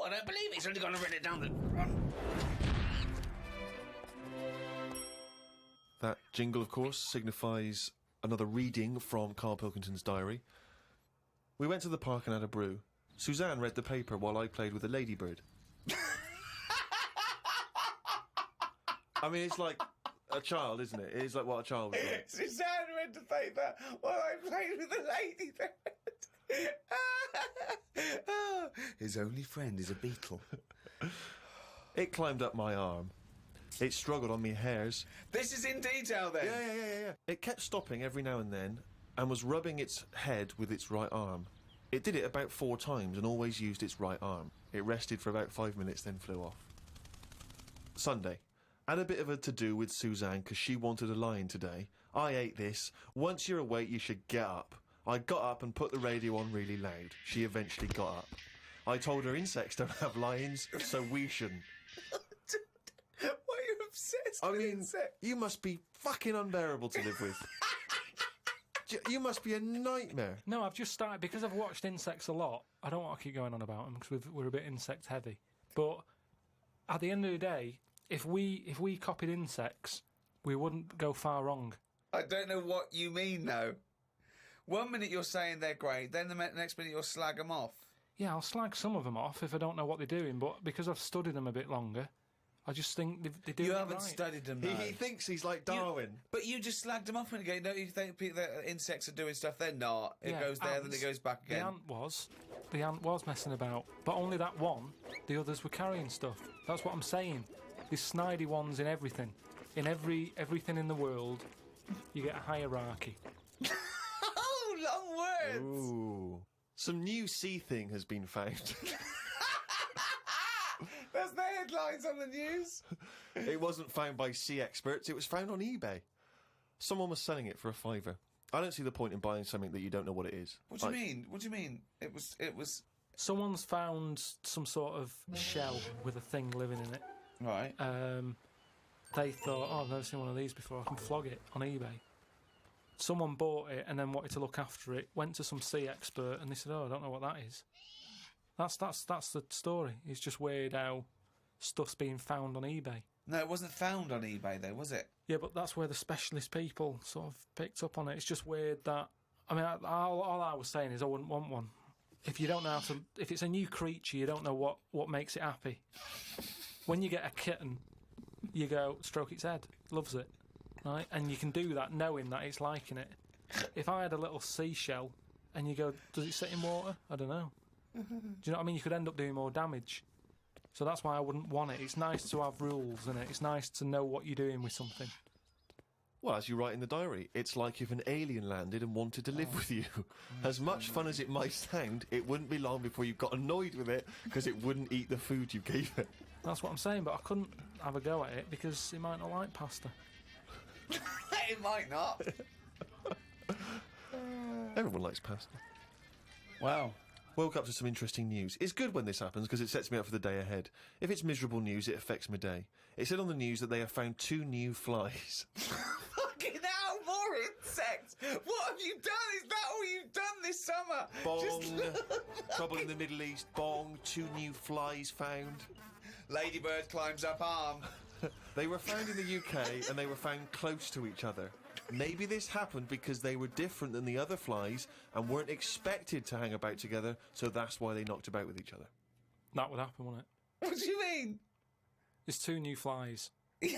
I don't believe it. He's only going to run it down the front. That jingle, of course, signifies another reading from Karl Pilkington's diary. We went to the park and had a brew. Suzanne read the paper while I played with a ladybird. I mean, it's like a child, isn't it? It's like what a child would do. Suzanne read the paper while I played with a ladybird. His only friend is a beetle. It climbed up my arm. It struggled on me hairs. This is in detail, then? Yeah. It kept stopping every now and then and was rubbing its head with its right arm. It did it about 4 times and always used its right arm. It rested for about 5 minutes, then flew off. Sunday. Had a bit of a to-do with Suzanne because she wanted a line today. I ate this. Once you're awake, you should get up. I got up and put the radio on really loud. She eventually got up. I told her insects don't have lines, so we shouldn't. Why are you obsessed with insects? You must be fucking unbearable to live with. You must be a nightmare. No, I've just started, because I've watched insects a lot, I don't want to keep going on about them because we're a bit insect heavy. But at the end of the day, if we copied insects, we wouldn't go far wrong. I don't know what you mean, though. 1 minute you're saying they're great, then the next minute you'll slag them off. Yeah, I'll slag some of them off if I don't know what they're doing, but because I've studied them a bit longer, I just think they do it right. You haven't studied them, though. He thinks he's like Darwin. But you just slagged them off a minute ago. Don't you think that insects are doing stuff? They're not. It goes there, then it goes back again. The ant was messing about, but only that one. The others were carrying stuff. That's what I'm saying. These snidey ones in everything. In everything in the world, you get a hierarchy. Oh, long words! Ooh. Some new sea thing has been found. That's the headlines on the news. It wasn't found by sea experts, it was found on eBay. Someone was selling it for £5. I don't see the point in buying something that you don't know what it is. What do you mean? What do you mean? It was... Someone's found some sort of shell with a thing living in it. Right. They thought, I've never seen one of these before, I can flog it on eBay. Someone bought it and then wanted to look after it, went to some sea expert, and they said, I don't know what that is. That's the story. It's just weird how stuff's being found on eBay. No, it wasn't found on eBay, though, was it? Yeah, but that's where the specialist people sort of picked up on it. It's just weird that... I mean, all I was saying is I wouldn't want one. If you don't know how to... If it's a new creature, you don't know what makes it happy. When you get a kitten, you go, stroke its head, loves it, right? And you can do that knowing that it's liking it. If I had a little seashell and you go, does it sit in water? I don't know. Do you know what I mean? You could end up doing more damage. So that's why I wouldn't want it. It's nice to have rules in it. It's nice to know what you're doing with something. Well, as you write in the diary, it's like if an alien landed and wanted to live with you. As much fun as it might sound, it wouldn't be long before you got annoyed with it because it wouldn't eat the food you gave it. That's what I'm saying, but I couldn't have a go at it because it might not like pasta. It might not. Everyone likes pasta. Wow. Woke up to some interesting news. It's good when this happens because it sets me up for the day ahead. If it's miserable news, it affects my day. It said on the news that they have found 2 new flies. Fucking hell, more insects! What have you done? Is that all you've done this summer? Bong. Trouble in the Middle East. Bong. 2 new flies found. Ladybird climbs up arm. They were found in the UK and they were found close to each other. Maybe this happened because they were different than the other flies and weren't expected to hang about together, so that's why they knocked about with each other. That would happen, wouldn't it? What do you mean? It's 2 new flies. What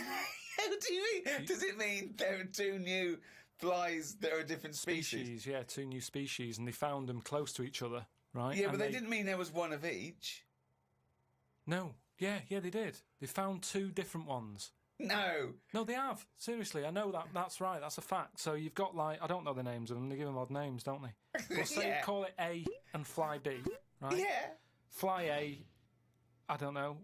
do you mean? Does it mean there are 2 new flies that are a different species? Yeah, 2 new species, and they found them close to each other, right? Yeah, and but they didn't mean there was one of each. No. Yeah, they did. They found 2 different ones. No, they have. Seriously, I know that. That's right. That's a fact. So you've got, like, I don't know the names of them. They give them odd names, don't they? Well, say call it A and Fly B, right? Yeah. Fly A, I don't know.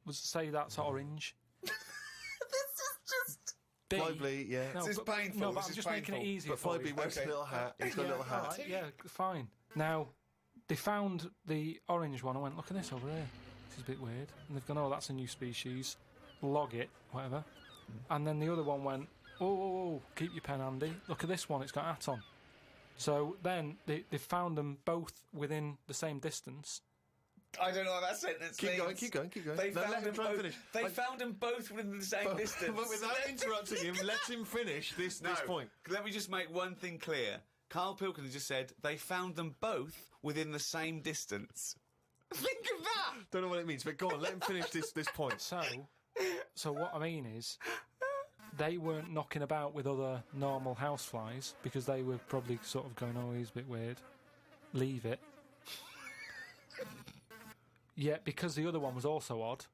Say that's orange. This is just... B. Fly B, yeah. This is painful. No, but This I'm is just painful. making it easy But for Fly B you. wears a little hat. He's got a little hat. Right, yeah, fine. Now, they found the orange one. I went, look at this over here. This is a bit weird. And they've gone, oh, that's a new species. Log it, whatever. And then the other one went, oh, keep your pen handy. Look at this one, it's got a hat on. So then they found them both within the same distance. I don't know what that sentence Keep means. going. They No, found let him them try and both. finish. They found them both within the same distance. But without interrupting him, let him finish this point. Let me just make one thing clear. Karl Pilkington just said they found them both within the same distance. Think of that! Don't know what it means, but go on, let him finish this point. So what I mean is, they weren't knocking about with other normal houseflies because they were probably sort of going, oh, he's a bit weird. Leave it. Yet, because the other one was also odd,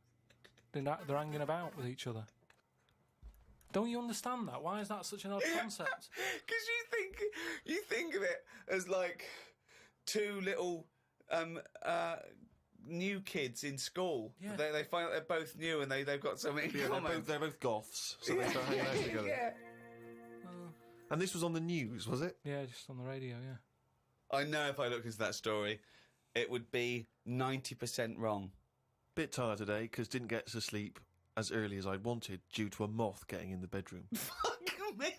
they're hanging about with each other. Don't you understand that? Why is that such an odd concept? Because you think of it as like two little new kids in school. Yeah. They find out they're both new and they've got something in common. They're both goths, so they start hanging out together. Yeah. And this was on the news, was it? Yeah, just on the radio, yeah. I know if I looked into that story, it would be 90% wrong. Bit tired today because didn't get to sleep as early as I wanted due to a moth getting in the bedroom. Fuck me.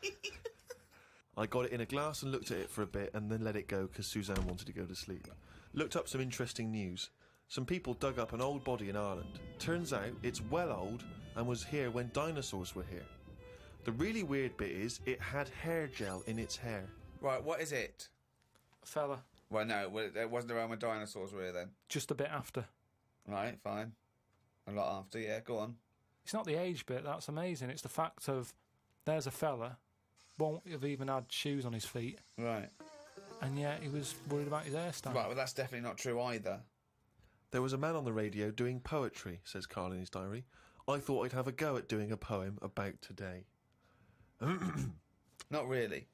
I got it in a glass and looked at it for a bit and then let it go because Suzanne wanted to go to sleep. Looked up some interesting news. Some people dug up an old body in Ireland. Turns out it's well old and was here when dinosaurs were here. The really weird bit is it had hair gel in its hair. Right, what is it? Fella, Well, no, it wasn't around when dinosaurs were here then. just a bit after. Right, fine. A lot after, yeah, go on. It's not the age bit, that's amazing. It's the fact of, there's a fella, won't have even had shoes on his feet, Right. and yet he was worried about his hairstyle. Right, well, that's definitely not true either. There was a man on the radio doing poetry, says Karl in his diary. I thought I'd have a go at doing a poem about today. Not really.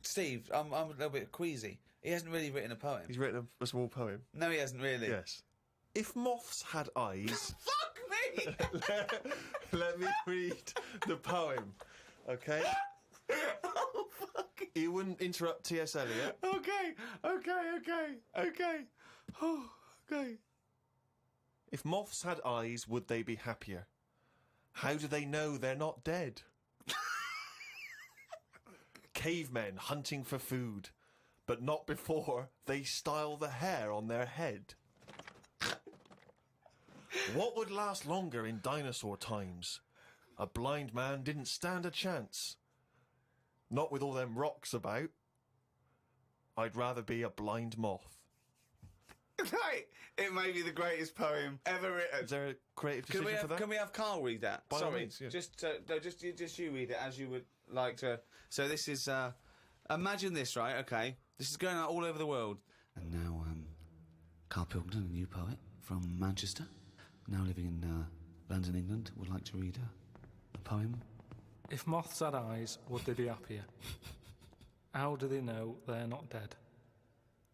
Steve, I'm a little bit queasy. He hasn't really written a poem. He's written a small poem. No, he hasn't really. Yes. If moths had eyes... Fuck me! let me read the poem, okay? Oh, fuck. You wouldn't interrupt T.S. Eliot. Okay. Oh, okay. If moths had eyes, would they be happier? How do they know they're not dead? Cavemen hunting for food, but not before they style the hair on their head. What would last longer in dinosaur times? A blind man didn't stand a chance. Not with all them rocks about. I'd rather be a blind moth. Right. It may be the greatest poem ever written. Is there a creative decision for that? Can we have Karl read that? By all Sorry, means, yeah. just you read it as you would like to. So this is imagine this, right? Okay, this is going out all over the world. And now, Karl Pilkington, a new poet from Manchester, now living in London, England, would like to read a poem. If moths had eyes, would they be happier? How do they know they're not dead?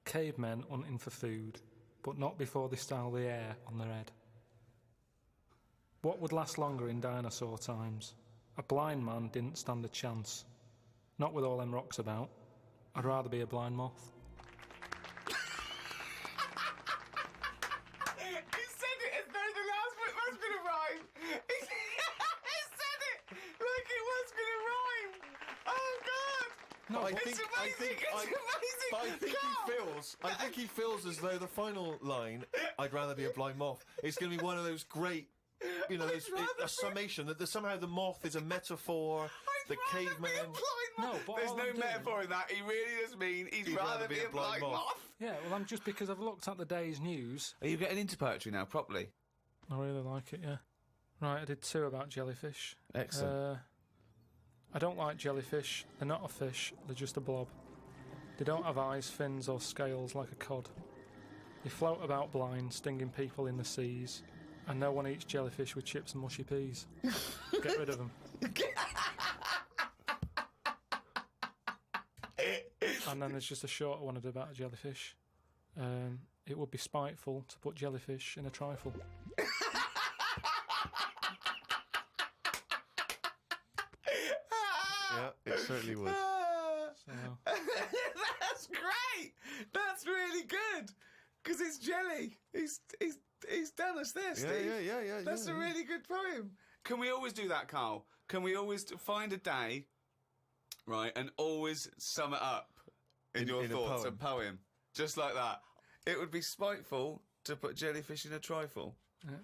Cavemen hunting for food, but not before they style the hair on their head. What would last longer in dinosaur times? A blind man didn't stand a chance. Not with all them rocks about. I'd rather be a blind moth. He said it as though the last bit was going to rhyme. He said it like it was going to rhyme. Oh, God. No, I It's think, amazing. It's amazing. But I Karl! think he feels as though the final line, I'd rather be a blind moth, is going to be one of those great, you know, a summation that somehow the moth is a metaphor, the caveman. No, but there's all no I'm doing- metaphor in that. He really does mean he'd rather be a blind moth. Yeah, well, I'm just because I've looked at the day's news. Are you getting into poetry now, properly? I really like it, yeah. Right, I did 2 about jellyfish. Excellent. I don't like jellyfish. They're not a fish, they're just a blob. They don't have eyes, fins or scales like a cod. They float about blind, stinging people in the seas. And no one eats jellyfish with chips and mushy peas. Get rid of them. And then there's just a shorter one I did about a jellyfish. It would be spiteful to put jellyfish in a trifle. Yeah, it certainly would. So, That's great. That's really good because it's jelly. He's done us there, Steve. Yeah. That's a really good poem. Can we always do that, Karl? Can we always find a day, right, and always sum it up in your in a thoughts, poem. a poem, just like that? It would be spiteful to put jellyfish in a trifle. Yeah.